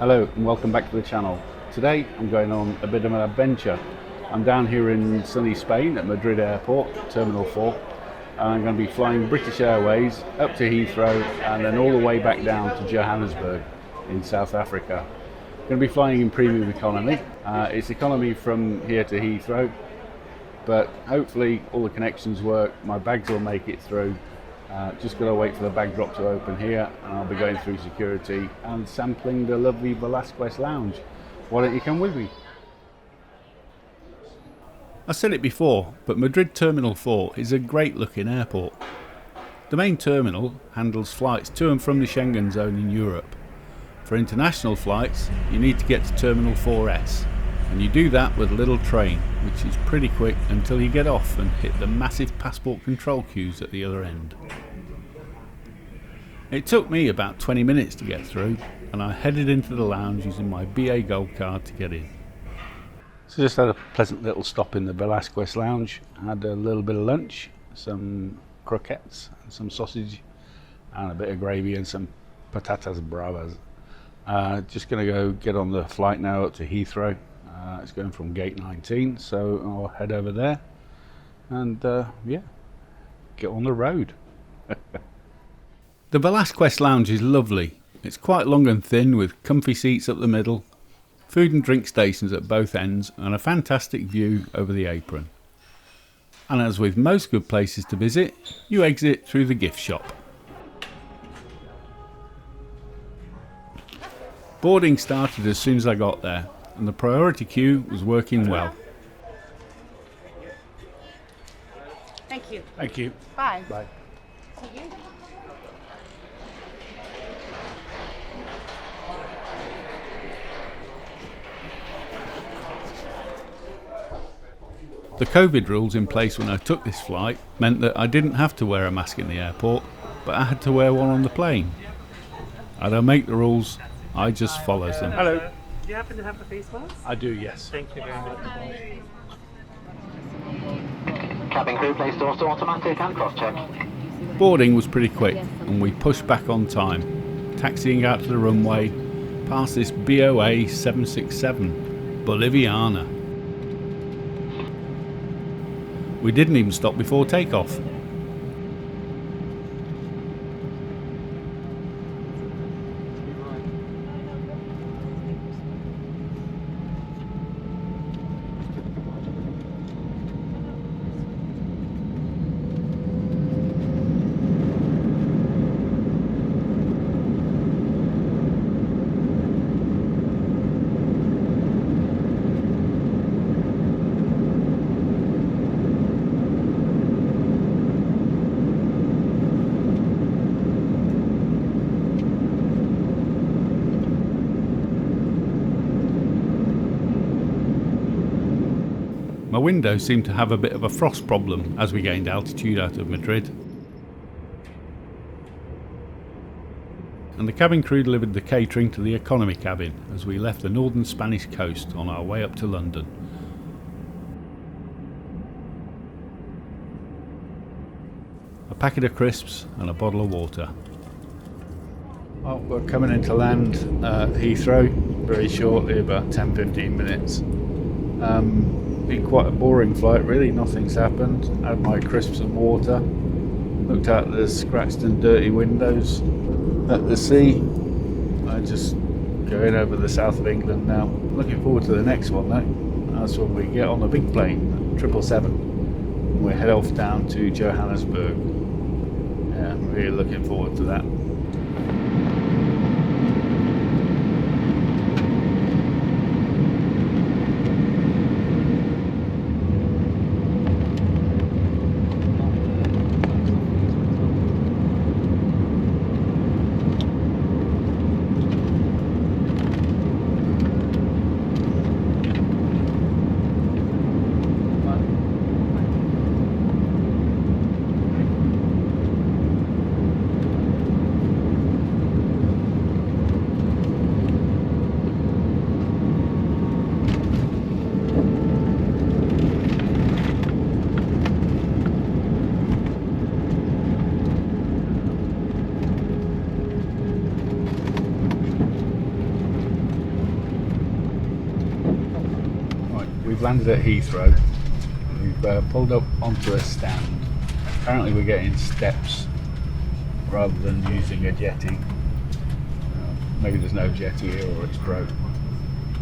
Hello and welcome back to the channel. Today I'm going on a bit of an adventure. I'm down here in sunny Spain at Madrid Airport, Terminal 4. And I'm going to be flying British Airways up to Heathrow and then all the way back down to Johannesburg in South Africa. I'm going to be flying in premium economy. It's economy from here to Heathrow, but hopefully all the connections work, my bags will make it through. Just got to wait for the bag drop to open here, and I'll be going through security and sampling the lovely Velazquez lounge. Why don't you come with me? I said it before, but Madrid Terminal 4 is a great looking airport. The main terminal handles flights to and from the Schengen zone in Europe. For international flights, you need to get to Terminal 4S, and you do that with a little train, which is pretty quick until you get off and hit the massive passport control queues at the other end. It took me about 20 minutes to get through, and I headed into the lounge using my BA Gold card to get in. So just had a pleasant little stop in the Velazquez lounge, had a little bit of lunch, some croquettes and some sausage and a bit of gravy and some patatas bravas. Just going to go get on the flight now up to Heathrow. It's going from gate 19, so I'll head over there and get on the road. The Velazquez lounge is lovely. It's quite long and thin with comfy seats up the middle, food and drink stations at both ends and a fantastic view over the apron. And as with most good places to visit, you exit through the gift shop. Boarding started as soon as I got there, and the priority queue was working well. Thank you. Thank you. Bye. Bye. See you. The COVID rules in place when I took this flight meant that I didn't have to wear a mask in the airport, but I had to wear one on the plane. I don't make the rules, I just follow them. Hello. Do you happen to have the face mask? I do, yes. Thank you very much. Cabin crew, place doors to automatic and cross-check. Boarding was pretty quick and we pushed back on time, taxiing out to the runway past this BOA 767, Boliviana. We didn't even stop before takeoff. My window seemed to have a bit of a frost problem as we gained altitude out of Madrid. And the cabin crew delivered the catering to the economy cabin as we left the northern Spanish coast on our way up to London. A packet of crisps and a bottle of water. Well, we're coming into land at Heathrow very shortly, about 10-15 minutes. Been quite a boring flight really, nothing's happened. Had my crisps and water, looked out the scratched and dirty windows at the sea. I'm just going over the south of England now. Looking forward to the next one though. That's when we get on the big plane, 777. We head off down to Johannesburg. Yeah, I'm really looking forward to that. we've landed at Heathrow. We've pulled up onto a stand. Apparently we're getting steps rather than using a jetty. Maybe there's no jetty here or it's broke.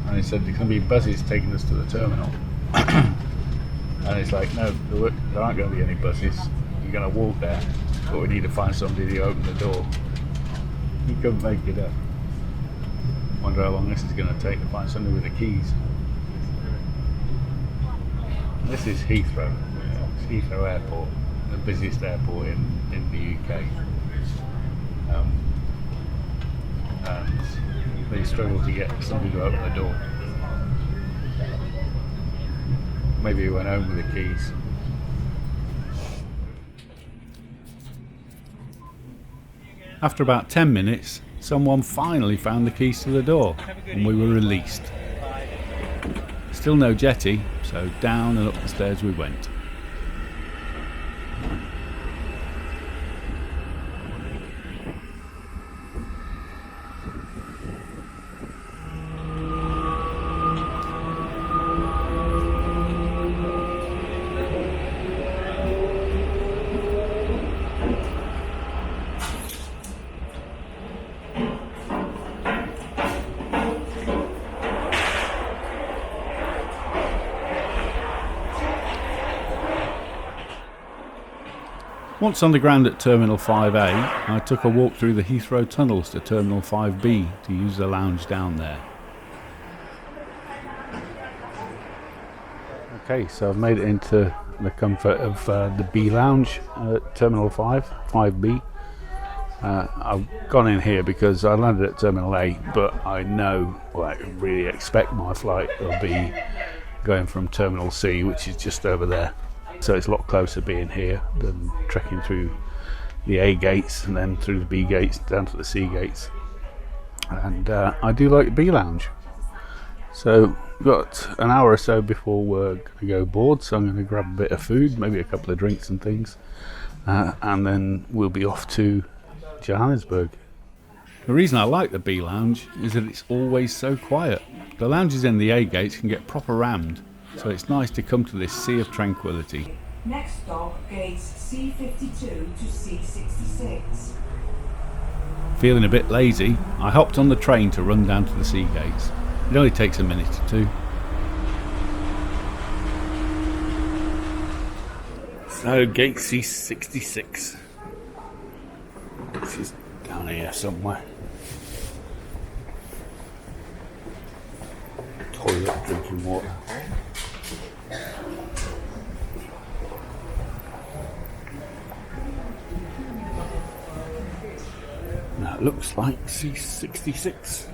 And they said there's going to be buses taking us to the terminal. And it's like, no, there aren't going to be any buses. You're going to walk there, but we need to find somebody to open the door. We couldn't make it up. Wonder how long this is going to take to find somebody with the keys. This is Heathrow. It's Heathrow Airport, the busiest airport in the UK. And they struggle to get somebody to open the door. Maybe he went home with the keys. After about 10 minutes, someone finally found the keys to the door and we were released. Still no jetty, so down and up the stairs we went. Once on the ground at Terminal 5A, I took a walk through the Heathrow tunnels to Terminal 5B to use the lounge down there. Okay, so I've made it into the comfort of the B lounge at Terminal 5B. I've gone in here because I landed at Terminal A, but I know, well, I really expect my flight will be going from Terminal C, which is just over there. So it's a lot closer being here than trekking through the A gates and then through the B gates down to the C gates. And I do like the B lounge. So we've got an hour or so before we're going to go board, so I'm going to grab a bit of food, maybe a couple of drinks and things, and then we'll be off to Johannesburg. The reason I like the B lounge is that it's always so quiet. The lounges in the A gates can get proper rammed. So it's nice to come to this sea of tranquility. Next stop, gates C52 to C66. Feeling a bit lazy, I hopped on the train to run down to the sea gates. It only takes a minute or two. So gate C66. This is down here somewhere. Toilet, drinking water. Now it looks like C66.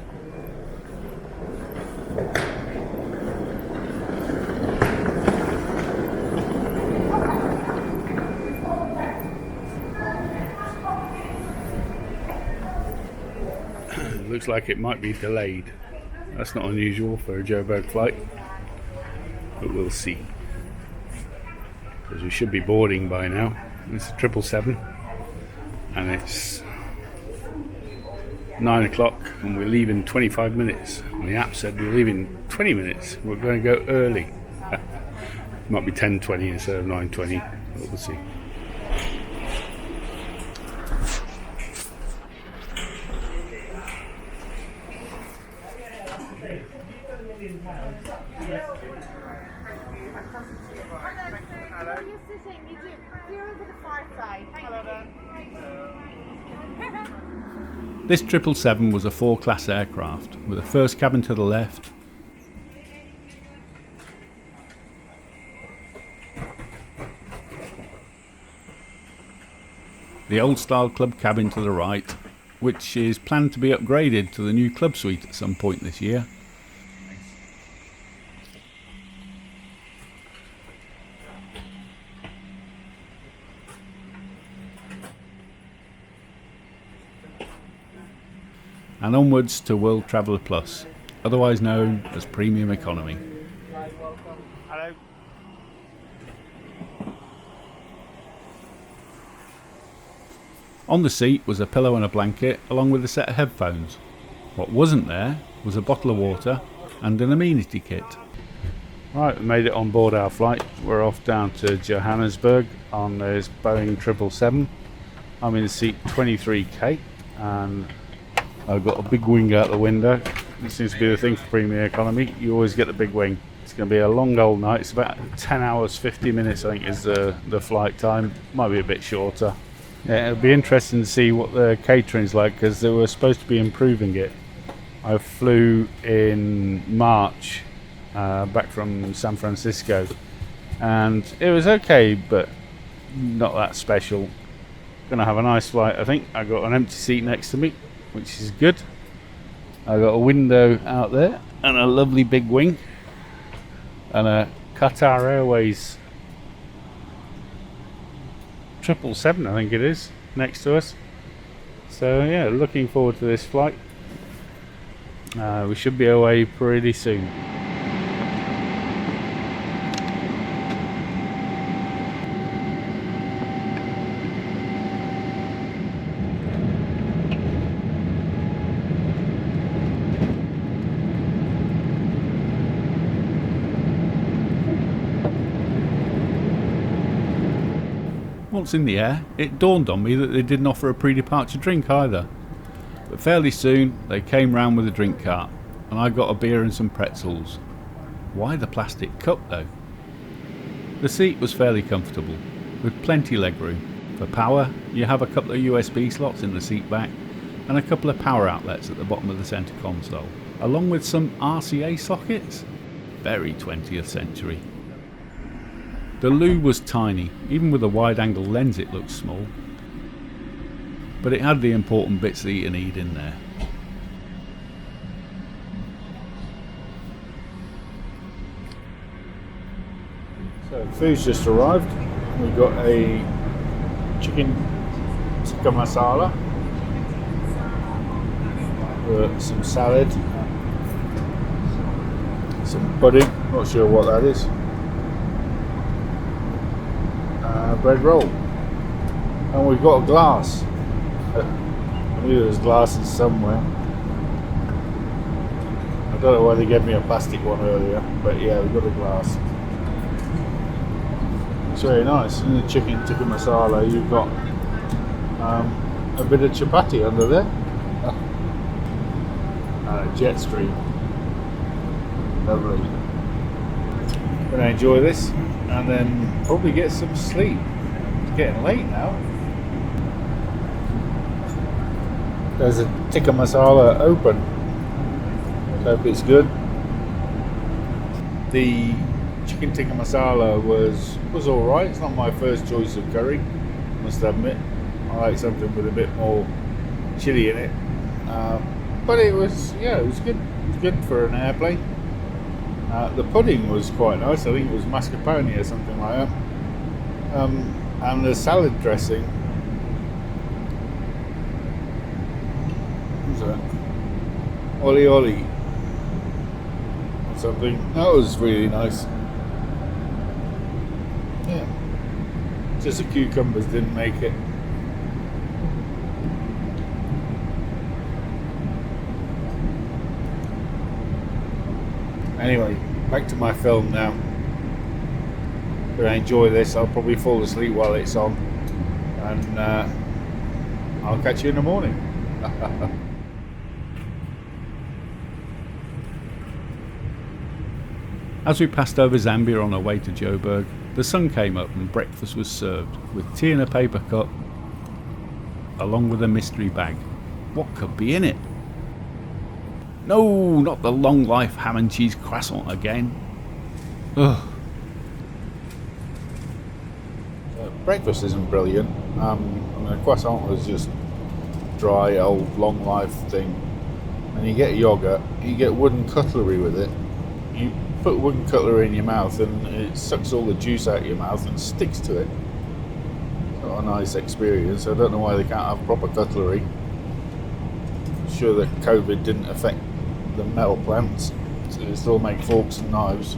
Looks like it might be delayed. That's not unusual for a Joburg flight, but we'll see. Because we should be boarding by now. It's a 777 and it's 9 o'clock and we're leaving 25 minutes. And the app said we're leaving 20 minutes. We're going to go early. Might be 10:20 instead of 9:20, but we'll see. This 777 was a 4-class aircraft with a first cabin to the left, the old style club cabin to the right, which is planned to be upgraded to the new club suite at some point this year. And onwards to World Traveller Plus, otherwise known as Premium Economy. Hello. On the seat was a pillow and a blanket, along with a set of headphones. What wasn't there was a bottle of water and an amenity kit. Right, we made it on board our flight. We're off down to Johannesburg on this Boeing 777. I'm in seat 23K and I've got a big wing out the window. This seems to be the thing for Premier Economy. You always get the big wing. It's going to be a long old night. It's about 10 hours 50 minutes I think is the flight time. Might be a bit shorter. Yeah, it'll be interesting to see what the catering's like because they were supposed to be improving it. I flew in March back from San Francisco and it was okay but not that special. Gonna have a nice flight I think. I got an empty seat next to me which is good. I got a window out there and a lovely big wing and a Qatar Airways 777 I think it is next to us. So yeah, looking forward to this flight. We should be away pretty soon. Once in the air, it dawned on me that they didn't offer a pre-departure drink either. But fairly soon, they came round with a drink cart, and I got a beer and some pretzels. Why the plastic cup though? The seat was fairly comfortable, with plenty legroom. For power, you have a couple of USB slots in the seat back, and a couple of power outlets at the bottom of the centre console, along with some RCA sockets. Very 20th century. The loo was tiny, even with a wide-angle lens it looked small. But it had the important bits that you need in there. So food's just arrived. We've got a chicken tikka masala, some salad, some pudding, not sure what that is, bread roll, and we've got a glass. I knew there was glasses somewhere. I don't know why they gave me a plastic one earlier, but yeah, we've got a glass. It's very nice. In the chicken tikka masala, you've got a bit of chapati under there, and a jet stream. Lovely. Gonna enjoy this and then probably get some sleep. It's getting late now. There's a tikka masala open. I hope it's good. The chicken tikka masala was alright. It's not my first choice of curry, must admit. I like something with a bit more chili in it. But it was good. It was good for an airplane. The pudding was quite nice. I think it was mascarpone or something like that. And the salad dressing. What's that? Oli oli. Or something. That was really nice. Yeah. Just the cucumbers didn't make it. Anyway, back to my film now. But I enjoy this. I'll probably fall asleep while it's on, and I'll catch you in the morning. As we passed over Zambia on our way to Joburg, the sun came up and breakfast was served with tea in a paper cup, along with a mystery bag. What could be in it? No, not the long life ham and cheese croissant again. Ugh. Breakfast isn't brilliant. The croissant was just dry old long life thing. And you get yogurt, you get wooden cutlery with it. You put wooden cutlery in your mouth and it sucks all the juice out of your mouth and sticks to it. Not a nice experience. I don't know why they can't have proper cutlery. I'm sure that COVID didn't affect the metal plants, so they still make forks and knives.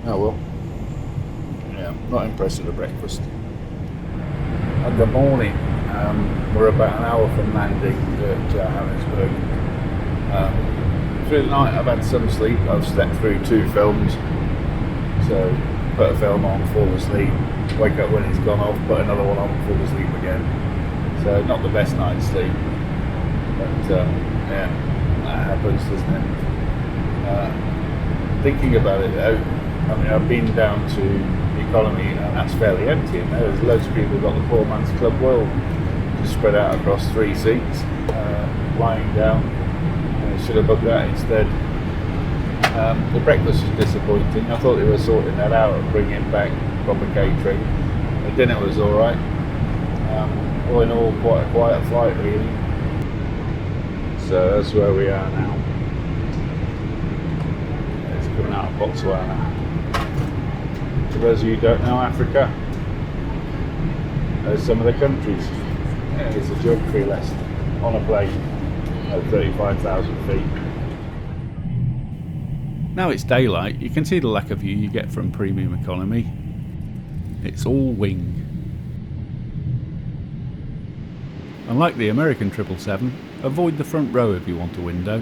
Oh well. Yeah, not impressed with the breakfast. And good morning. We're about an hour from landing at Johannesburg. through the night I've had some sleep. I've slept through 2 films, so put a film on, fall asleep, wake up when it's gone off, put another one on, fall asleep again. So not the best night's sleep, but yeah, that happens, doesn't it? Thinking about it though, I mean, I've been down to the economy and that's fairly empty, and there's loads of people who've got the poor man's club world just spread out across 3 seats, lying down. Should have booked that instead. The breakfast was disappointing. I thought they were sorting that out and bringing back proper catering. The dinner was alright. All in all, quite a quiet flight really. So that's where we are now. It's coming out of Botswana. For those of you who don't know Africa, there's some of the countries. Yeah, it's a geography lesson on a plane at 35,000 feet. Now it's daylight, you can see the lack of view you get from premium economy. It's all wing. Unlike the American 777, avoid the front row if you want a window.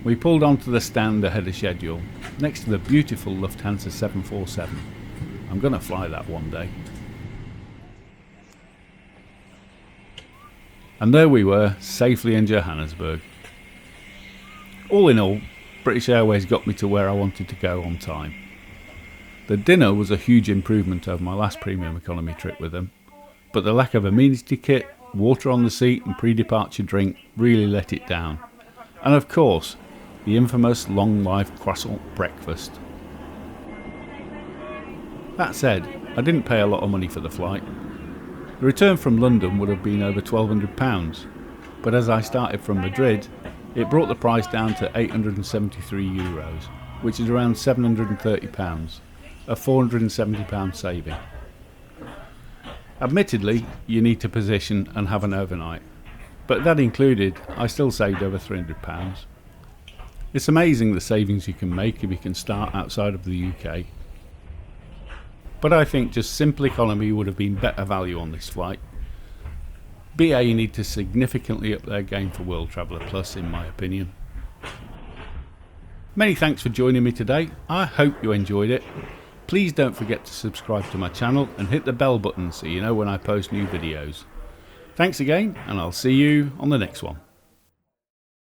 We pulled onto the stand ahead of schedule, next to the beautiful Lufthansa 747. I'm going to fly that one day. And there we were, safely in Johannesburg. All in all, British Airways got me to where I wanted to go on time. The dinner was a huge improvement over my last premium economy trip with them, but the lack of amenity kit, water on the seat and pre-departure drink really let it down. And of course, the infamous long life croissant breakfast. That said, I didn't pay a lot of money for the flight. The return from London would have been over £1,200, but as I started from Madrid, it brought the price down to €873, which is around £730, a £470 saving. Admittedly, you need to position and have an overnight, but that included, I still saved over £300. It's amazing the savings you can make if you can start outside of the UK. But I think just simple economy would have been better value on this flight. BA need to significantly up their game for World Traveller Plus in my opinion. Many thanks for joining me today. I hope you enjoyed it. Please don't forget to subscribe to my channel and hit the bell button so you know when I post new videos. Thanks again, and I'll see you on the next one.